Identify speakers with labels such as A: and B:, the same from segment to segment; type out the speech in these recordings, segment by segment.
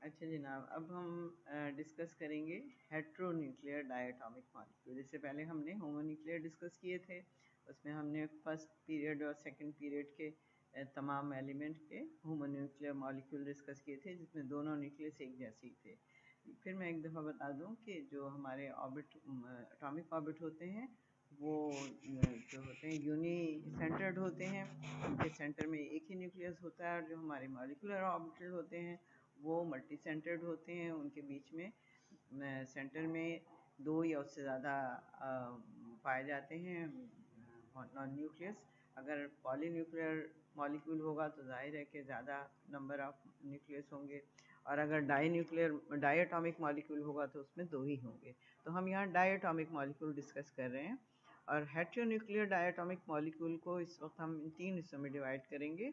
A: अच्छा जनाब, अब हम डिस्कस करेंगे हेट्रोन्यूक्लियर डायटॉमिक मॉलिक्यूल। इससे पहले हमने होमोन्यूक्लियर डिस्कस किए थे। उसमें हमने फर्स्ट पीरियड और सेकंड पीरियड के तमाम एलिमेंट के होमोन्यूक्लियर मॉलिक्यूल डिस्कस किए थे, जिसमें दोनों न्यूक्लियस एक जैसे ही थे। फिर मैं एक दफ़ा बता दूं कि जो हमारे ऑर्बिट एटॉमिक ऑर्बिट होते हैं वो जो होते हैं यूनी सेंटर्ड होते हैं। उनके सेंटर में एक ही न्यूक्लियस होता है। और जो हमारे मॉलिक्यूलर ऑर्बिटल होते हैं वो मल्टी सेंटर्ड होते हैं। उनके बीच में सेंटर में दो या उससे ज़्यादा पाए जाते हैं नॉन न्यूक्लियस। अगर पॉलीन्यूक्लियर मॉलिक्यूल होगा तो जाहिर है कि ज़्यादा नंबर ऑफ न्यूक्लियस होंगे, और अगर डायटॉमिक मॉलिक्यूल होगा तो उसमें दो ही होंगे। तो हम यहाँ डायटॉमिक मॉलिक्यूल डिस्कस कर रहे हैं। और हेट्रोन्यूक्लियर डायटॉमिक मॉलिक्यूल को इस वक्त हम इन तीन हिस्सों में डिवाइड करेंगे।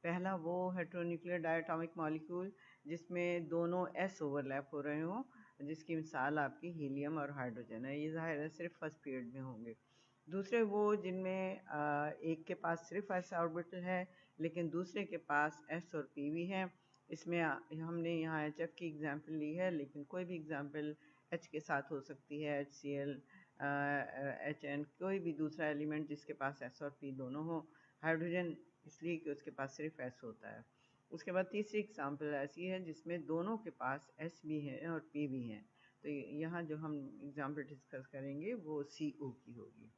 A: पहला वो हेट्रोन्यूक्लियर डायटॉमिक मॉलिक्यूल जिसमें दोनों एस ओवरलैप हो रहे हों, जिसकी मिसाल आपकी हीलियम और हाइड्रोजन है। ये ज़ाहिर है सिर्फ फर्स्ट पीरियड में होंगे। दूसरे वो जिनमें एक के पास सिर्फ एस ऑर्बिटल है लेकिन दूसरे के पास एस और पी भी हैं। इसमें हमने यहाँ एच एफ की एग्जांपल ली है, लेकिन कोई भी एग्जांपल एच के साथ हो सकती है, H C L, H N, कोई भी दूसरा एलिमेंट जिसके पास एस और पी दोनों हो। हाइड्रोजन इसलिए कि उसके पास सिर्फ एस होता है। उसके बाद तीसरी एग्जांपल ऐसी है जिसमें दोनों के पास एस भी है और पी भी हैं। तो यहाँ जो हम एग्जांपल डिस्कस करेंगे वो सी ओ की होगी।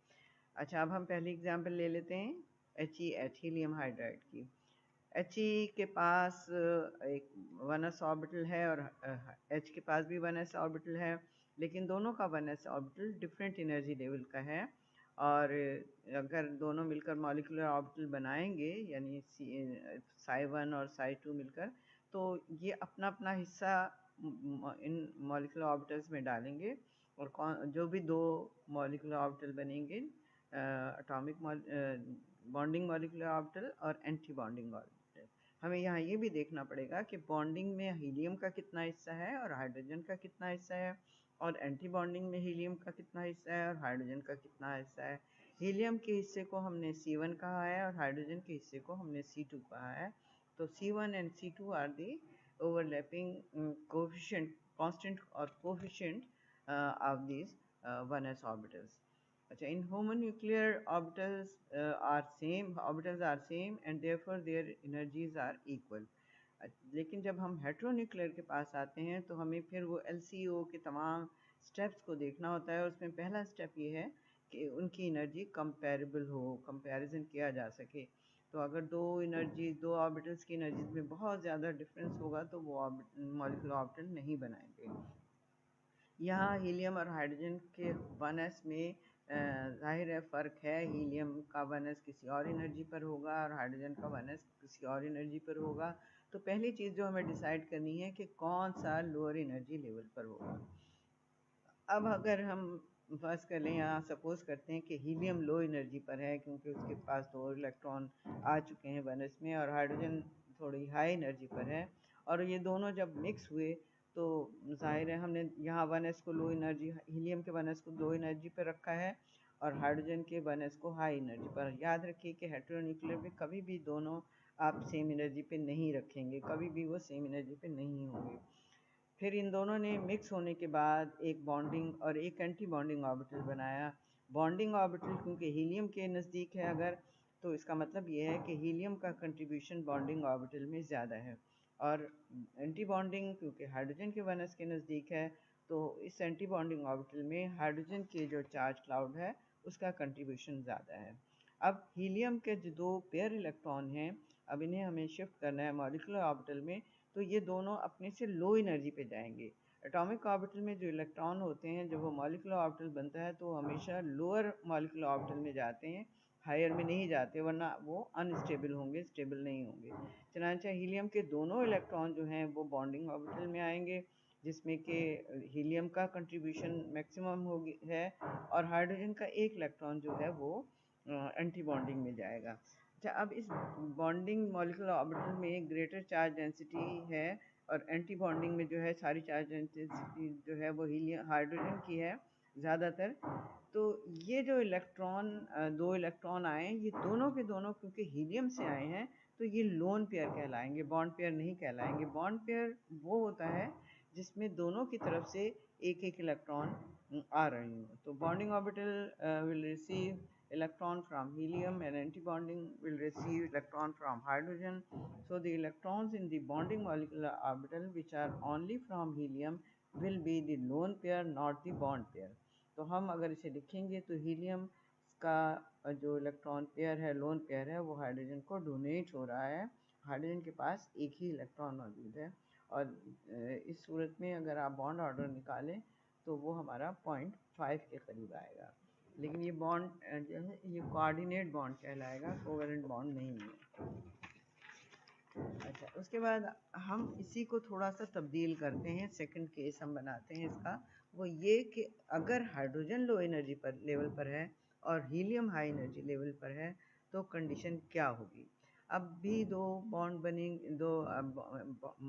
A: अच्छा, अब हम पहली एग्जांपल ले लेते हैं H E H, helium hydride की। एच ई के पास एक 1s ऑर्बिटल है और एच के पास भी 1s ऑर्बिटल है, लेकिन दोनों का 1s orbital different energy level का है। और अगर दोनों मिलकर मॉलिक्यूलर ऑर्बिटल बनाएंगे, यानी साई 1 और साई 2 मिलकर, तो ये अपना अपना हिस्सा इन मॉलिक्यूलर ऑर्बिटल्स में डालेंगे। और जो भी दो मॉलिक्यूलर ऑर्बिटल बनेंगे, एटॉमिक बॉन्डिंग मॉलिक्यूलर ऑर्बिटल और एंटी बॉन्डिंग ऑर्बिटल, हमें यहाँ ये भी देखना पड़ेगा कि बॉन्डिंग में हीलियम का कितना हिस्सा है और हाइड्रोजन का कितना हिस्सा है, और एंटी बॉन्डिंग में हीलियम का कितना हिस्सा है और हाइड्रोजन का कितना हिस्सा है। हीलियम के हिस्से को हमने C1 कहा है और हाइड्रोजन के हिस्से को हमने C2 कहा है। तो C1 and C2 are the overlapping coefficient, constant और coefficient of these 1s orbitals. अच्छा, in homonuclear orbitals are same and therefore their energies are equal. लेकिन जब हम हेट्रोन्यूक्लियर के पास आते हैं तो हमें फिर वो LCO के तमाम स्टेप्स को देखना होता है। उसमें पहला स्टेप ये है कि उनकी एनर्जी कंपेरेबल हो, कंपैरिजन किया जा सके। तो अगर दो ऑर्बिटल्स की एनर्जीज में बहुत ज़्यादा डिफरेंस होगा तो वो मॉलिक्यूलर ऑर्बिटल नहीं बनाएंगे। यहाँ हीलियम और हाइड्रोजन के 1s में जाहिर है फ़र्क है। हीलियम का 1s किसी और एनर्जी पर होगा और हाइड्रोजन का 1s किसी और एनर्जी पर होगा। तो पहली चीज़ जो हमें डिसाइड करनी है कि कौन सा लोअर एनर्जी लेवल पर होगा। अब अगर हम फर्स्ट कर लें, यहाँ सपोज करते हैं कि हीलियम लो एनर्जी पर है क्योंकि उसके पास 2 इलेक्ट्रॉन आ चुके हैं 1s में, और हाइड्रोजन थोड़ी हाई एनर्जी पर है। और ये दोनों जब मिक्स हुए तो जाहिर है हमने यहाँ 1s को लो एनर्जी, हीलियम के 1s को लो एनर्जी पर रखा है और हाइड्रोजन के 1s को हाई एनर्जी पर। याद रखिए कि हेट्रोन्यूक्लियर में कभी भी दोनों आप सेम एनर्जी पे नहीं रखेंगे, कभी भी वो सेम एनर्जी पे नहीं होंगे। फिर इन दोनों ने मिक्स होने के बाद एक बॉन्डिंग और एक एंटी बॉन्डिंग ऑर्बिटल बनाया। बॉन्डिंग ऑर्बिटल क्योंकि हीलियम के नज़दीक है अगर, तो इसका मतलब ये है कि हीलियम का कंट्रीब्यूशन बॉन्डिंग ऑर्बिटल में ज़्यादा है। और एंटी बॉन्डिंग क्योंकि हाइड्रोजन के 1s के नज़दीक है, तो इस एंटी बॉन्डिंग ऑर्बिटल में हाइड्रोजन के जो चार्ज क्लाउड है उसका कंट्रीब्यूशन ज़्यादा है। अब हीलियम के जो दो पेयर इलेक्ट्रॉन हैं, अब इन्हें हमें शिफ्ट करना है मॉलिक्यूलर ऑर्बिटल में। तो ये दोनों अपने से लो एनर्जी पे जाएंगे। एटॉमिक ऑर्बिटल में जो इलेक्ट्रॉन होते हैं, जब वो मॉलिक्यूलर ऑर्बिटल बनता है तो वो हमेशा लोअर मॉलिक्यूलर ऑर्बिटल में जाते हैं, हायर में नहीं जाते, वरना वो अनस्टेबल होंगे, स्टेबल नहीं होंगे। चनांचा हीलियम के दोनों इलेक्ट्रॉन जो हैं वो बॉन्डिंग ऑर्बिटल में आएंगे, जिसमें कि हीलियम का कंट्रीब्यूशन मैक्सिमम है और हाइड्रोजन का एक इलेक्ट्रॉन जो है वो एंटी बॉन्डिंग में जाएगा। अच्छा, अब इस बॉन्डिंग मॉलिक्यूलर ऑर्बिटल में ग्रेटर चार्ज डेंसिटी है और एंटी बॉन्डिंग में जो है सारी चार्ज डेंसिटी जो है वो हीलियम हाइड्रोजन की है ज़्यादातर। तो ये जो दो इलेक्ट्रॉन आए, ये दोनों के दोनों क्योंकि हीलियम से आए हैं, तो ये लोन पेयर कहलाएंगे, बॉन्ड पेयर नहीं कहलाएंगे। बॉन्ड पेयर वो होता है जिसमें दोनों की तरफ से एक एक इलेक्ट्रॉन आ रहे हो। तो bonding orbital will receive electron from helium and antibonding will receive electron from hydrogen. So the electrons in the bonding molecular orbital which are only from helium will be the lone pair, not the bond pair. तो हम अगर इसे लिखेंगे तो helium का जो electron pair है, lone pair है, वो हाइड्रोजन को डोनेट हो रहा है। हाइड्रोजन के पास एक ही इलेक्ट्रॉन मौजूद है और इस सूरत में अगर आप बॉन्ड ऑर्डर निकालें तो वो हमारा 0.5 के करीब आएगा। लेकिन ये बॉन्ड जो है ये कोऑर्डिनेट बॉन्ड कहलाएगा, कोवेलेंट बॉन्ड नहीं है। अच्छा, उसके बाद हम इसी को थोड़ा सा तब्दील करते हैं, सेकंड केस हम बनाते हैं इसका। वो ये कि अगर हाइड्रोजन लो एनर्जी पर लेवल पर है और हीलियम हाई एनर्जी लेवल पर है तो कंडीशन क्या होगी। अब भी दो बॉन्ड बनेंगे, दो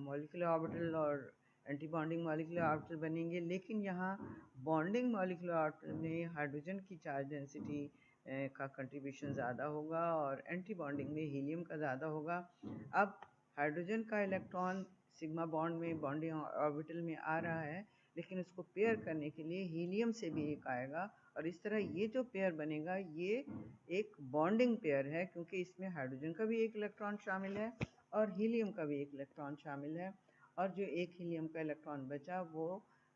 A: मॉलिक्यूलर ऑर्बिटल और एंटी बॉन्डिंग मॉलिक्यूलर ऑर्बिटल बनेंगे, लेकिन यहाँ बॉन्डिंग मॉलिक्यूलर ऑर्बिटल में हाइड्रोजन की चार्ज डेंसिटी का कंट्रीब्यूशन ज़्यादा होगा और एंटी बॉन्डिंग में हीलियम का ज़्यादा होगा। अब हाइड्रोजन का इलेक्ट्रॉन सिग्मा बॉन्ड में बॉन्डिंग ऑर्बिटल में आ रहा है, लेकिन उसको पेयर करने के लिए हीलियम से भी एक आएगा और इस तरह ये जो पेयर बनेगा ये एक बॉन्डिंग पेयर है, क्योंकि इसमें हाइड्रोजन का भी एक इलेक्ट्रॉन शामिल है और हीलियम का भी एक इलेक्ट्रॉन शामिल है, और जो एक हीलियम का इलेक्ट्रॉन बचा वो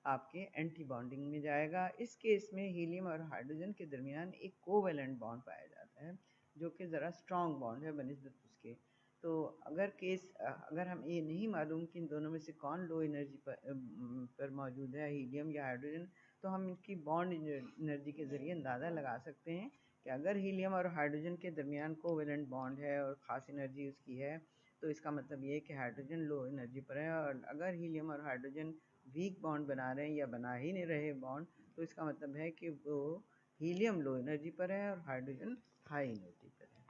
A: आपके एंटी बॉन्डिंग में जाएगा। इस केस में हीलियम और हाइड्रोजन के दरमियान एक कोवेलेंट बॉन्ड पाया जाता है जो कि ज़रा स्ट्रॉन्ग बॉन्ड है बनिस्बत उसके। तो अगर हम ये नहीं मालूम कि इन दोनों में से कौन लो एनर्जी पर मौजूद है, हीलियम या हाइड्रोजन, तो हम इनकी बॉन्ड एनर्जी के ज़रिए अंदाज़ा लगा सकते हैं कि अगर हीलियम और हाइड्रोजन के दरमियान कोवेलेंट बॉन्ड है और ख़ास एनर्जी उसकी है तो इसका मतलब ये है कि हाइड्रोजन लो एनर्जी पर है, और अगर हीलियम और हाइड्रोजन वीक बॉन्ड बना रहे हैं या बना ही नहीं रहे बॉन्ड तो इसका मतलब है कि वो हीलियम लो एनर्जी पर है और हाइड्रोजन हाई एनर्जी पर है।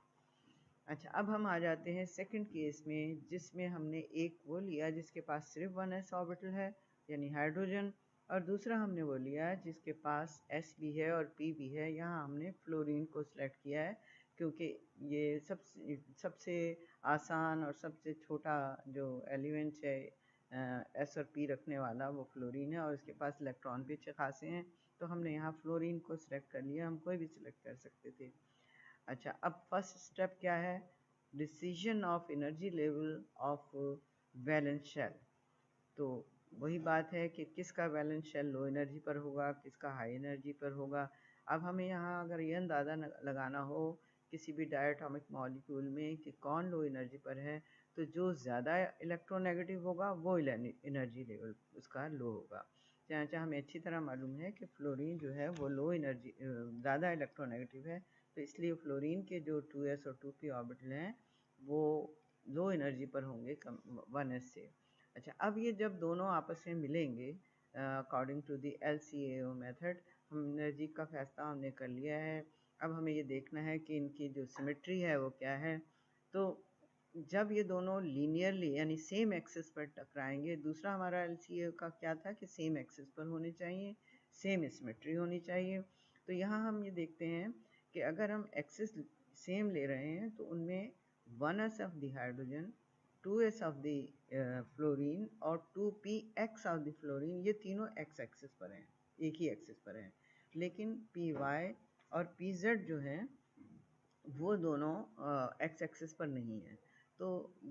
A: अच्छा, अब हम आ जाते हैं सेकंड केस में, जिसमें हमने एक वो लिया जिसके पास सिर्फ 1s ऑर्बिटल है यानी हाइड्रोजन, और दूसरा हमने वो लिया जिसके पास s भी है और p भी है। यहाँ हमने फ्लोरीन को सिलेक्ट किया है क्योंकि ये सबसे आसान और सबसे छोटा जो एलिमेंट है s और p रखने वाला वो फ्लोरीन है और उसके पास इलेक्ट्रॉन भी अच्छे खासे हैं, तो हमने यहाँ फ्लोरीन को सिलेक्ट कर लिया। हम कोई भी सिलेक्ट कर सकते थे। अच्छा, अब फर्स्ट स्टेप क्या है, decision of energy level of valence shell. तो वही बात है कि किसका वैलेंस शेल लो एनर्जी पर होगा, किसका हाई एनर्जी पर होगा। अब हमें यहाँ अगर ये अंदाज़ा लगाना हो किसी भी डायटोमिक मॉलिक्यूल में कि कौन लो एनर्जी पर है, तो जो ज़्यादा इलेक्ट्रोनेगेटिव होगा वो एनर्जी लेवल उसका लो होगा। चाहे हमें अच्छी तरह मालूम है कि फ्लोरीन जो है वो लो एनर्जी ज़्यादा इलेक्ट्रोनेगेटिव है, तो इसलिए फ्लोरीन के जो 2s और 2p ऑर्बिटल हैं वो लो एनर्जी पर होंगे 1s से। अच्छा, अब ये जब दोनों आपस में मिलेंगे according to the LCAO method, हम एनर्जी का फैसला हमने कर लिया है। अब हमें ये देखना है कि इनकी जो सिमेट्री है वो क्या है। तो जब ये दोनों लीनियरली यानी सेम एक्सिस पर टकराएंगे, दूसरा हमारा LCAO का क्या था कि सेम एक्सिस पर होने चाहिए, सेम सिमेट्री होनी चाहिए। तो यहाँ हम ये देखते हैं कि अगर हम एक्सिस सेम ले रहे हैं तो उनमें 1s of the hydrogen, 2s of the fluorine और 2px ऑफ द फ्लोरीन, ये तीनों x एक्सिस पर हैं, एक ही एक्सिस पर हैं। लेकिन py और pz जो हैं वो दोनों x एक्सिस पर नहीं है, तो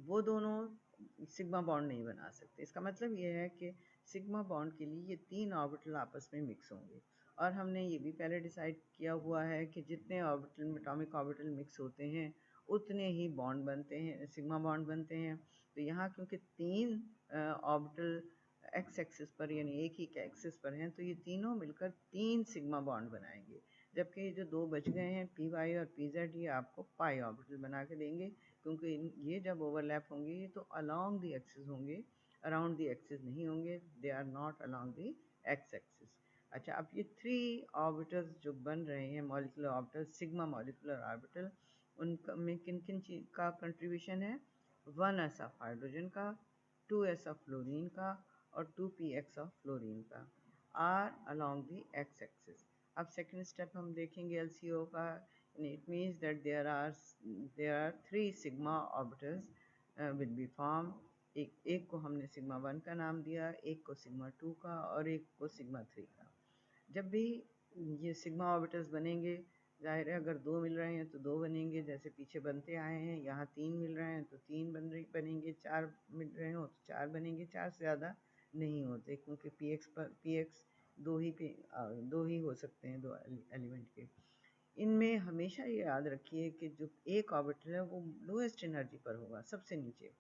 A: वो दोनों सिग्मा बॉन्ड नहीं बना सकते। इसका मतलब ये है कि सिग्मा बॉन्ड के लिए ये तीन ऑर्बिटल आपस में मिक्स होंगे, और हमने ये भी पहले डिसाइड किया हुआ है कि जितने ऑर्बिटल एटॉमिक ऑर्बिटल मिक्स होते हैं उतने ही बॉन्ड बनते हैं, सिग्मा बॉन्ड बनते हैं। तो यहाँ क्योंकि तीन ऑर्बिटल एक्स एक्सिस पर यानी एक ही एक्सिस पर हैं, तो ये तीनों मिलकर तीन सिग्मा बॉन्ड बनाएंगे, जबकि ये जो दो बच गए हैं पी वाई और पी जेड ये आपको पाई ऑर्बिटल बना के देंगे, क्योंकि ये जब ओवरलैप होंगे तो अलॉन्ग द एक्सिस होंगे, अराउंड द एक्सिस नहीं होंगे, they are not along the X axis. अच्छा, अब ये थ्री ऑर्बिटल्स जो बन रहे हैं molecular orbital, sigma molecular orbital, उनका में किन किन चीज का कंट्रीब्यूशन है, 1s ऑफ हाइड्रोजन का, 2s ऑफ फ्लोरीन का और 2px ऑफ फ्लोरीन का, are along the X axis. अब सेकंड स्टेप हम देखेंगे LCO का and it means that there are 3 sigma orbitals will be formed. एक को हमने सिग्मा 1 का नाम दिया, एक को सिग्मा 2 का और एक को सिग्मा 3 का। जब भी ये सिग्मा ऑर्बिटल्स बनेंगे, जाहिर है अगर 2 मिल रहे हैं तो 2 बनेंगे, जैसे पीछे बनते आए हैं। यहाँ 3 मिल रहे हैं तो 3 बनेंगे, 4 मिल रहे हो तो 4 बनेंगे, 4 से ज़्यादा नहीं होते, क्योंकि पी एक्स दो ही हो सकते हैं, दो एलिमेंट के। इनमें हमेशा ये याद रखिए कि जो एक ऑर्बिटल है वो लोएस्ट एनर्जी पर होगा, सबसे नीचे,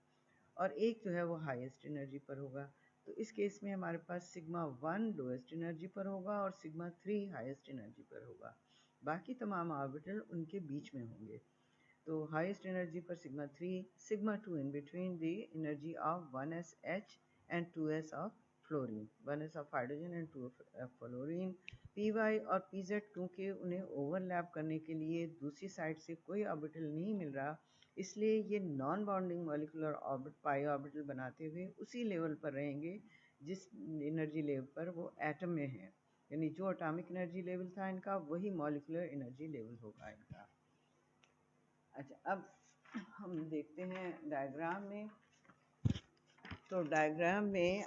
A: और एक जो है वो हाईएस्ट एनर्जी पर होगा। तो इस केस में हमारे पास सिग्मा 1 लोएस्ट एनर्जी पर होगा और सिग्मा 3 हाईएस्ट एनर्जी पर होगा। बाकी तमाम ऑर्बिटल उनके बीच में होंगे। तो हाईएस्ट एनर्जी पर sigma 3, sigma 2 in between the energy of 1s and 2s of fluorine, 1s of hydrogen and 2 of fluorine. P Y और पी जेड क्योंकि उन्हें ओवरलैप करने के लिए दूसरी साइड से कोई ऑर्बिटल नहीं मिल रहा, इसलिए ये नॉन बाउंडिंग मॉलिक्यूलर ऑर्बिट पाई ऑर्बिटल बनाते हुए उसी लेवल पर रहेंगे जिस एनर्जी लेवल पर वो एटम में है। यानी जो एटॉमिक एनर्जी लेवल था इनका, वही मॉलिक्यूलर एनर्जी लेवल होगा इनका। अच्छा, अब हम देखते हैं डायग्राम में। तो डायग्राम में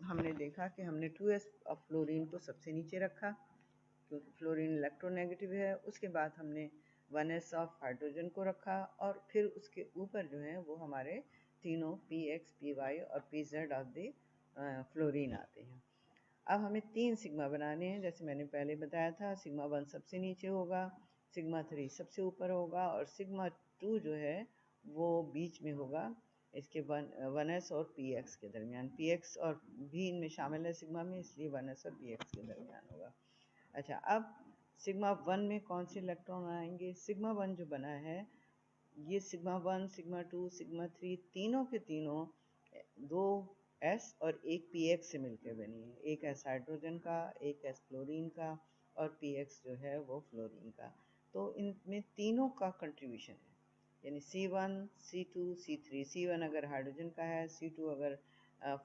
A: हमने देखा कि हमने 2s ऑफ फ्लोरीन को सबसे नीचे रखा क्योंकि फ्लोरीन इलेक्ट्रोनेगेटिव है। उसके बाद हमने 1s ऑफ हाइड्रोजन को रखा और फिर उसके ऊपर जो है वो हमारे तीनों px, py और pz ऑफ द फ्लोरीन आते हैं। अब हमें 3 सिग्मा बनाने हैं, जैसे मैंने पहले बताया था। सिग्मा 1 सबसे नीचे होगा, सिग्मा 3 सबसे ऊपर होगा और सिग्मा 2 जो है वो बीच में होगा इसके 1s और px के दरमियान। px और भी इनमें शामिल है सिग्मा में, इसलिए 1s और px के दरमियान होगा। अच्छा, अब सिग्मा 1 में कौन से इलेक्ट्रॉन आएंगे? सिग्मा 1 जो बना है, ये सिग्मा 1, सिग्मा 2, सिग्मा 3 तीनों के तीनों 2 s और एक px से मिलकर बनी है। एक s हाइड्रोजन का, एक s फ्लोरीन का और px जो है वो फ्लोरीन का। तो इनमें तीनों का कंट्रीब्यूशन है, यानी C1, C2, C3। C1 अगर हाइड्रोजन का है, C2 अगर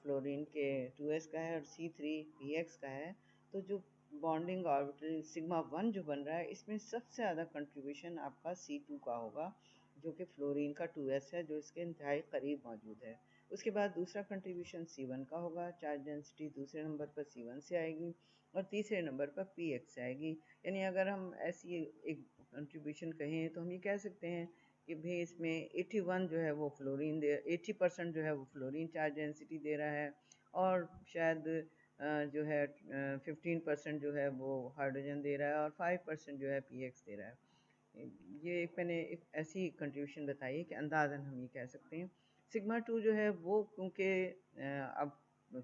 A: फ्लोरीन के 2s का है और C3 px का है। तो जो बॉन्डिंग ऑर्बिटल सिग्मा 1 जो बन रहा है, इसमें सबसे ज़्यादा कंट्रीब्यूशन आपका C2 का होगा, जो कि फ्लोरीन का 2s है, जो इसके इंतहाई करीब मौजूद है। उसके बाद दूसरा कंट्रीब्यूशन C1 का होगा। चार्ज डेंसिटी दूसरे नंबर पर C1 से आएगी और तीसरे नंबर पर px से आएगी। यानी अगर हम ऐसी एक कंट्रीब्यूशन कहें तो हम ये कह सकते हैं कि भाई इसमें 81 जो है वो फ्लोरीन 80% जो है वो फ्लोरीन चार्ज डेंसिटी दे रहा है और शायद जो है 15% जो है वो हाइड्रोजन दे रहा है और 5% जो है px दे रहा है। ये मैंने एक ऐसी कंट्रीब्यूशन बताई है कि अंदाज़न हम ये कह सकते हैं। सिग्मा 2 जो है वो क्योंकि अब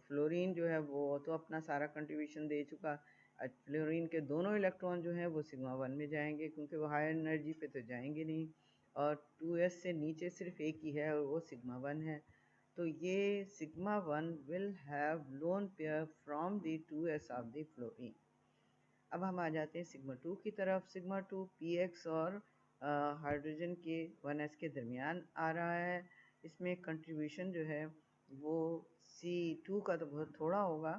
A: फ्लोरीन जो है वो तो अपना सारा कंट्रीब्यूशन दे चुका, फ्लोरीन के दोनों इलेक्ट्रॉन जो हैं वो सिग्मा 1 में जाएंगे क्योंकि वो हायर एनर्जी पे तो जाएंगे नहीं, और 2s से नीचे सिर्फ एक ही है और वो सिग्मा 1 है। तो ये sigma 1 will have lone pair from the 2s of the fluorine. अब हम आ जाते हैं सिग्मा 2 की तरफ। सिग्मा 2 px और हाइड्रोजन के 1s के दरमियान आ रहा है। इसमें कंट्रीब्यूशन जो है वो C2 का तो बहुत थोड़ा होगा,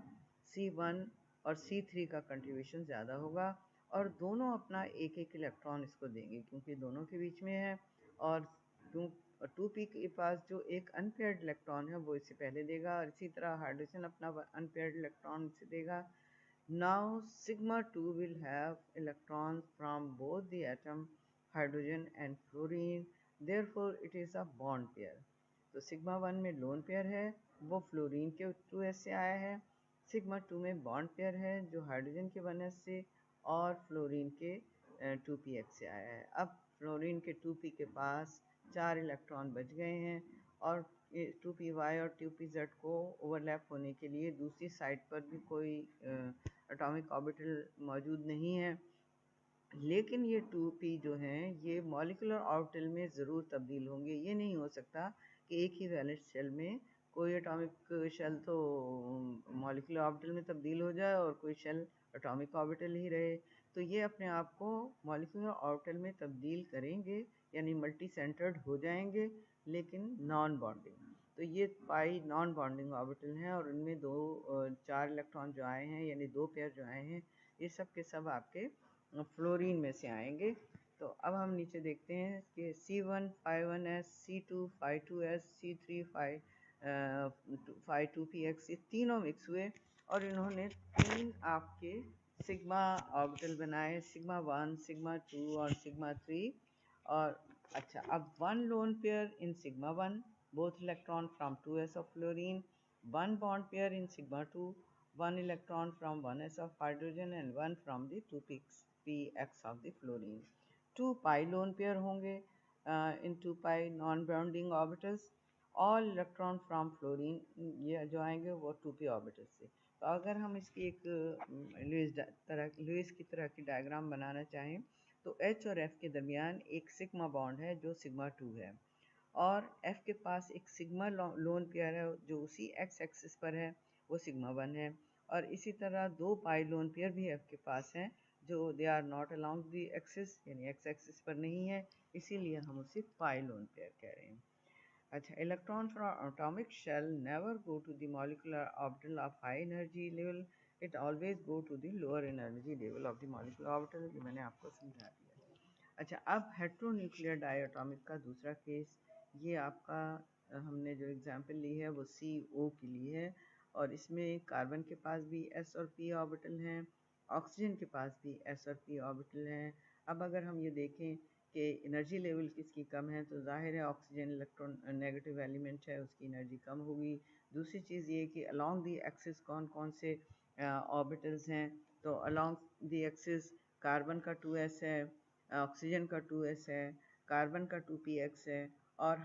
A: C1 और C3 का कंट्रीब्यूशन ज़्यादा होगा और दोनों अपना एक एक इलेक्ट्रॉन इसको देंगे क्योंकि दोनों के बीच में है। और 2p के पास जो एक अनपेयर्ड इलेक्ट्रॉन है वो इससे पहले देगा और इसी तरह हाइड्रोजन अपना अनपेयर्ड इलेक्ट्रॉन इसे देगा। Now sigma 2 will have electrons from both the atom hydrogen and fluorine, therefore it is a bond pair। तो सिग्मा 1 में लोन पेयर है, वो फ्लोरीन के 2s से आया है। सिग्मा 2 में बॉन्ड पेयर है जो हाइड्रोजन के 1s से और फ्लोरीन के 2px से आया है। अब फ्लोरीन के 2p के पास 4 इलेक्ट्रॉन बच गए हैं और 2py और 2pz को ओवरलैप होने के लिए दूसरी साइड पर भी कोई एटॉमिक ऑर्बिटल मौजूद नहीं है। लेकिन ये 2p जो हैं ये मॉलिक्यूलर ऑर्बिटल में ज़रूर तब्दील होंगे। ये नहीं हो सकता कि एक ही वैलेंस शेल में कोई एटॉमिक शेल तो मॉलिक्यूलर ऑर्बिटल में तब्दील हो जाए और कोई शेल एटॉमिक ऑर्बिटल ही रहे। तो ये अपने आप को मॉलिक्यूलर ऑर्बिटल में तब्दील करेंगे, यानी मल्टी सेंटर्ड हो जाएंगे, लेकिन नॉन बॉन्डिंग। तो ये पाई नॉन बॉन्डिंग ऑर्बिटल हैं और इनमें 4 इलेक्ट्रॉन जो आए हैं, यानी 2 पेयर जो आए हैं, ये सब के सब आपके फ्लोरीन में से आएंगे। तो अब हम नीचे देखते हैं कि C1 5-1s, C2 5-2s, C3 5-2px, ये तीनों मिक्स हुए और इन्होंने तीन आपके सिग्मा ऑर्बिटल बनाए, सिग्मा 1, सिग्मा 2 और सिग्मा 3। और अच्छा, अब one lone pair in sigma 1, both electron from 2s of fluorine, one bond pair in sigma 2, one electron from 1s of hydrogen and one from the 2px of the fluorine। 2 pi lone pair होंगे in 2 pi non bonding orbitals, all electron from fluorine ये जो आएंगे वो 2p orbital से। तो अगर हम इसकी एक लुईस की तरह की डायग्राम बनाना चाहें तो H और F के दरमियान एक सिग्मा बॉन्ड है जो सिग्मा 2 है, और F के पास एक सिग्मा लोन पेयर है जो उसी x एक्सिस पर है, वो सिग्मा 1 है। और इसी तरह दो पाई लोन पेयर भी F के पास हैं जो they are not along the axis, यानी x एक्सिस पर नहीं है, इसीलिए हम उसे पाई लोन पेयर कह रहे हैं। अच्छा, electron from atomic shell never go to the molecular orbital of high energy level, it always go to the lower energy level of the molecular orbital. ये मैंने आपको समझा दिया। अच्छा, अब हेट्रोन्यूक्लियर डायटोमिक का दूसरा केस, ये आपका हमने जो एग्जांपल ली है वो CO की ली है, और इसमें कार्बन के पास भी s और p ऑर्बिटल हैं, ऑक्सीजन के पास भी s और p ऑर्बिटल हैं। अब अगर हम ये देखें कि एनर्जी लेवल किसकी कम है, तो जाहिर है ऑक्सीजन इलेक्ट्रॉन नेगेटिव एलिमेंट है, उसकी एनर्जी कम होगी। दूसरी चीज़ ये कि अलोंग दी एक्सिस कौन कौन से ऑर्बिटल्स हैं, तो अलोंग दी एक्सिस कार्बन का 2s है, ऑक्सीजन का 2s है, कार्बन का 2px है, और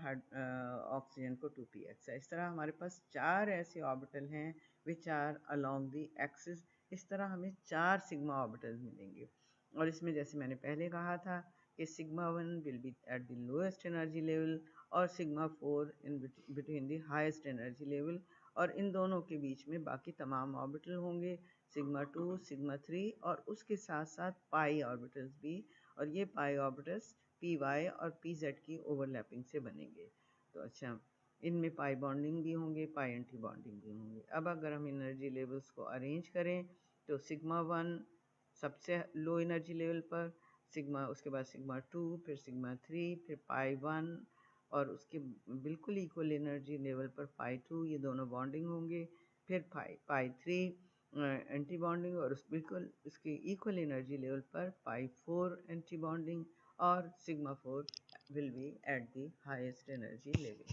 A: ऑक्सीजन को 2px है। इस तरह हमारे पास चार ऐसे ऑर्बिटल हैं which are along the axis. इस तरह हमें चार सिग्मा ऑर्बिटल्स मिलेंगे, और इसमें जैसे मैंने पहले कहा था कि sigma 1 will be at the lowest energy level और sigma 4 in between the highest energy level, और इन दोनों के बीच में बाकी तमाम ऑर्बिटल होंगे, सिग्मा 2, सिग्मा 3 और उसके साथ साथ पाई ऑर्बिटल्स भी, और ये पाई ऑर्बिटल्स पी वाई और पी जेड की ओवरलैपिंग से बनेंगे। तो अच्छा, इनमें पाई बॉन्डिंग भी होंगे, पाई एंटी बॉन्डिंग भी होंगे। अब अगर हम एनर्जी लेवल्स को अरेंज करें तो सिग्मा 1 सबसे लो एनर्जी लेवल पर, सिग्मा उसके बाद सिग्मा 2, फिर सिग्मा 3, फिर पाई 1, और उसके बिल्कुल इक्वल एनर्जी लेवल पर पाई 2, ये दोनों बॉन्डिंग होंगे। फिर पाई 3 एंटी बॉन्डिंग, और उस बिल्कुल इसके इक्वल एनर्जी लेवल पर पाई 4 एंटी बॉन्डिंग, और sigma 4 will be at the highest energy level।